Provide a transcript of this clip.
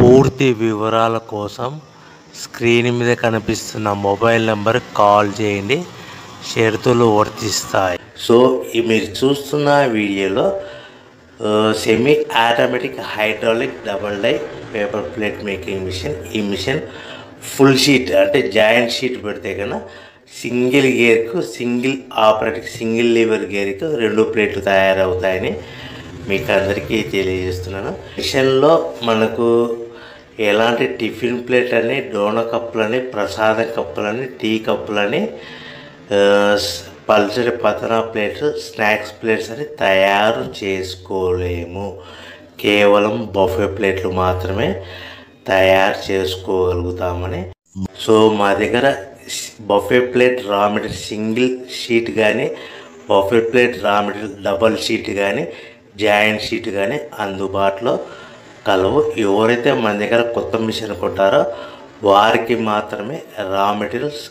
పూర్తి వివరాల కోసం స్క్రీన్ మీద కనిపిస్తున్న మొబైల్ నెంబర్కి కాల్ చేయండి. షరతులు వర్తిస్తాయి. సో మీరు చూస్తున్న వీడియోలో semi automatic hydraulic double die paper plate making machine. ఈ మిషన్ ఫుల్ షీట్ అంటే జాయింట్ షీట్ పెడితే కన్నా సింగిల్ గేర్కు సింగిల్ ఆపరేటింగ్ సింగిల్ లీవర్ గేర్కు 2 ప్లేట్లు తయారవుతాయని మీకు అందరికీ తెలియజేస్తున్నాను. మిషన్లో మనకు ఎలాంటి టిఫిన్ ప్లేట్లని, డోనా కప్పులని, ప్రసాదం కప్పులని, టీ కప్పులని, పల్చడి పతనా ప్లేట్స్, స్నాక్స్ ప్లేట్స్ అని తయారు చేసుకోలేము. కేవలం బఫే ప్లేట్లు మాత్రమే తయారు చేసుకోగలుగుతామని. సో మా దగ్గర buffet plate raw material single sheet కానీ, buffet plate raw material double sheet కానీ, జాయింట్ షీట్ కానీ అందుబాటులో కలవు. ఎవరైతే మన దగ్గర కొత్త మిషన్ కొంటారో వారికి మాత్రమే రా మెటీరియల్స్